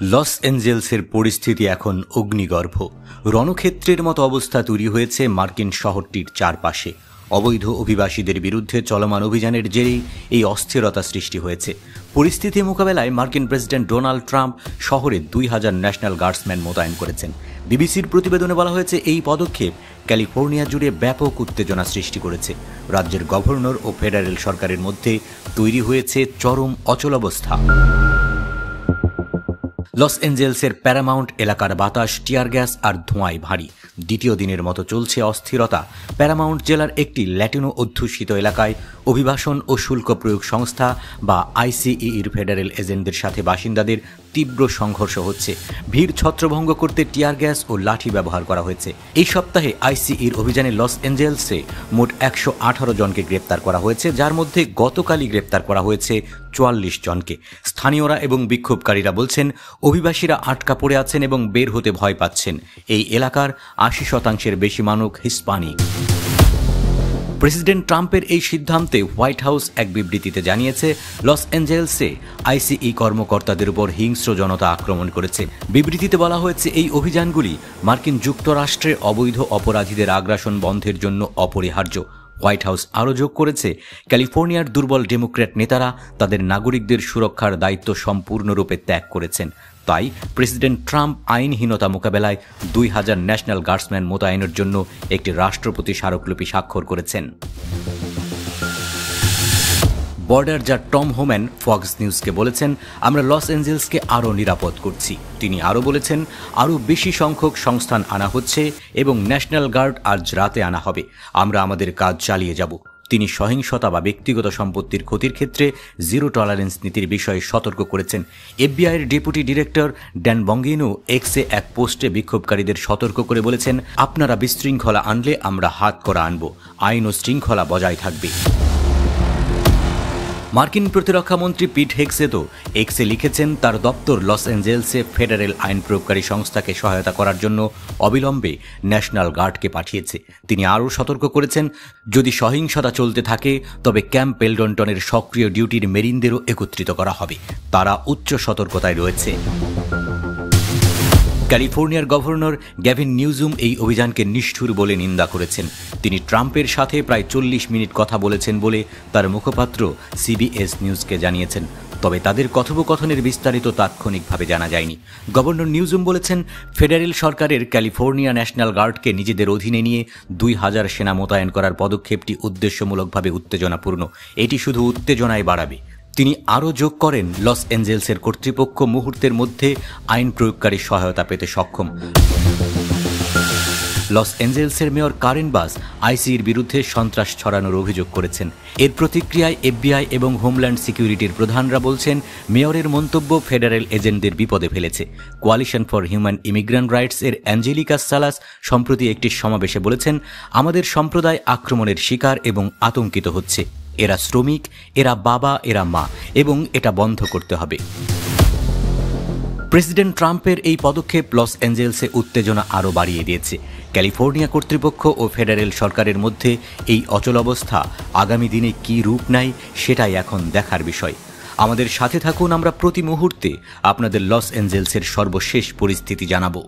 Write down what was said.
Loss অ্যাঞ্জেলসের পরিস্থিতি এখন অগ্নিগর্ভ। রণক্ষেত্রের মতো অবস্থা তৈরি হয়েছে মার্কিন শহরটির চারপাশে। অবৈধ অভিবাসীদের বিরুদ্ধে চলমান অভিযানের জেরেই এই অস্থিরতা সৃষ্টি হয়েছে। পরিস্থিতি মোকাবেলায় মার্কিন প্রেসিডেন্ট ডোনাল্ড ট্রাম্প শহরে 2000 ন্যাশনাল গার্ডসম্যান মোতায়েন করেছেন। বিবিসির প্রতিবেদনে বলা হয়েছে, এই পদক্ষেপ ক্যালিফোর্নিয়া জুড়ে ব্যাপক উত্তেজনা সৃষ্টি করেছে। রাজ্যের গভর্নর ও ফেডারেল সরকারের মধ্যে তৈরি হয়েছে চরম অচলাবস্থা। লস অ্যাঞ্জেলসের প্যারামাউন্ট এলাকার বাতাস টিয়ার গ্যাস আর ধোঁয়ায় ভারী। দ্বিতীয় দিনের মতো চলছে অস্থিরতা। প্যারামাউন্ট জেলার একটি ল্যাটিনো অধ্যুষিত এলাকায় অভিবাসন ও শুল্ক প্রয়োগ সংস্থা বা আইসিইর ফেডারেল এজেন্টদের সাথে বাসিন্দাদের তীব্র সংঘর্ষ হচ্ছে। ভিড় ছত্রভঙ্গ করতে টিয়ার গ্যাস ও লাঠি ব্যবহার করা হয়েছে। এই সপ্তাহে আইসিইর অভিযানে লস অ্যাঞ্জেলসে মোট 118 জনকে গ্রেপ্তার করা হয়েছে, যার মধ্যে গতকালই গ্রেপ্তার করা হয়েছে 44 জনকে। স্থানীয়রা এবং বিক্ষোভকারীরা বলছেন, অভিবাসীরা আটকা পড়ে আছেন এবং বের হতে ভয় পাচ্ছেন। এই এলাকার 80% বেশি মানুষ হিস্পানিক। প্রেসিডেন্ট ট্রাম্পের এই সিদ্ধান্তে হোয়াইট হাউস এক বিবৃতিতে জানিয়েছে, লস অ্যাঞ্জেলসে আইসিই কর্মকর্তাদের উপর হিংস্র জনতা আক্রমণ করেছে। বিবৃতিতে বলা হয়েছে, এই অভিযানগুলি মার্কিন যুক্তরাষ্ট্রে অবৈধ অপরাধীদের আগ্রাসন বন্ধের জন্য অপরিহার্য। হোয়াইট হাউস আরও যোগ করেছে, ক্যালিফোর্নিয়ার দুর্বল ডেমোক্র্যাট নেতারা তাদের নাগরিকদের সুরক্ষার দায়িত্ব সম্পূর্ণরূপে ত্যাগ করেছেন। তাই প্রেসিডেন্ট ট্রাম্প আইনহীনতা মোকাবেলায় 2000 ন্যাশনাল গার্ডসম্যান মোতায়েনের জন্য একটি রাষ্ট্রপতি স্মারকলিপি স্বাক্ষর করেছেন। বর্ডার যা টম হোম্যান ফক্স নিউজকে বলেছেন, আমরা লস অ্যাঞ্জেলসকে আরও নিরাপদ করছি। তিনি আরও বলেছেন, আরও বেশি সংখ্যক সংস্থান আনা হচ্ছে এবং ন্যাশনাল গার্ড আজ রাতে আনা হবে। আমরা আমাদের কাজ চালিয়ে যাব। তিনি সহিংসতা বা ব্যক্তিগত সম্পত্তির ক্ষতির ক্ষেত্রে জিরো টলারেন্স নীতির বিষয়ে সতর্ক করেছেন। এফবিআইয়ের ডেপুটি ডিরেক্টর ড্যান বঙ্গিনো এক্সে এক পোস্টে বিক্ষোভকারীদের সতর্ক করে বলেছেন, আপনারা বিশৃঙ্খলা আনলে আমরা হাত করা আনব। আইন ও শৃঙ্খলা বজায় থাকবে। মার্কিন প্রতিরক্ষা মন্ত্রী পিট হেগসেতো এক্সে লিখেছেন, তার দপ্তর লস অ্যাঞ্জেলসে ফেডারেল আইন প্রয়োগকারী সংস্থাকে সহায়তা করার জন্য অবিলম্বে ন্যাশনাল গার্ডকে পাঠিয়েছে। তিনি আরও সতর্ক করেছেন, যদি সহিংসতা চলতে থাকে তবে ক্যাম্প পেলডন্টনের সক্রিয় ডিউটির মেরিনদেরও একত্রিত করা হবে। তারা উচ্চ সতর্কতায় রয়েছে। ক্যালিফোর্নিয়ার গভর্নর গ্যাভিন নিউজুম এই অভিযানকে নিষ্ঠুর বলে নিন্দা করেছেন। তিনি ট্রাম্পের সাথে প্রায় 40 মিনিট কথা বলেছেন বলে তার মুখপাত্র সিবিএস নিউজকে জানিয়েছেন। তবে তাদের কথোপকথনের বিস্তারিত তাৎক্ষণিকভাবে জানা যায়নি। গভর্নর নিউজুম বলেছেন, ফেডারেল সরকারের ক্যালিফোর্নিয়া ন্যাশনাল গার্ডকে নিজেদের অধীনে নিয়ে 2000 সেনা মোতায়েন করার পদক্ষেপটি উদ্দেশ্যমূলকভাবে উত্তেজনাপূর্ণ। এটি শুধু উত্তেজনায় বাড়াবে। তিনি আরও যোগ করেন, লস অ্যাঞ্জেলসের কর্তৃপক্ষ মুহূর্তের মধ্যে আইন প্রয়োগকারী সহায়তা পেতে সক্ষম। লস অ্যাঞ্জেলসের মেয়র কারেন বাস আইসিইর বিরুদ্ধে সন্ত্রাস ছড়ানোর অভিযোগ করেছেন। এর প্রতিক্রিয়ায় এফবিআই এবং হোমল্যান্ড সিকিউরিটির প্রধানরা বলছেন, মেয়রের মন্তব্য ফেডারেল এজেন্টদের বিপদে ফেলেছে। Coalition for human immigrant rights এর অ্যাঞ্জেলিকা সালাস সম্প্রতি একটি সমাবেশে বলেছেন, আমাদের সম্প্রদায় আক্রমণের শিকার এবং আতঙ্কিত হচ্ছে। এরা শ্রমিক, এরা বাবা, এরা মা, এবং এটা বন্ধ করতে হবে। প্রেসিডেন্ট ট্রাম্পের এই পদক্ষেপ লস অ্যাঞ্জেলসে উত্তেজনা আরও বাড়িয়ে দিয়েছে। ক্যালিফোর্নিয়া কর্তৃপক্ষ ও ফেডারেল সরকারের মধ্যে এই অচলাবস্থা আগামী দিনে কী রূপ নেয় সেটাই এখন দেখার বিষয়। আমাদের সাথে থাকুন, আমরা প্রতি মুহূর্তে আপনাদের লস অ্যাঞ্জেলসের সর্বশেষ পরিস্থিতি জানাবো।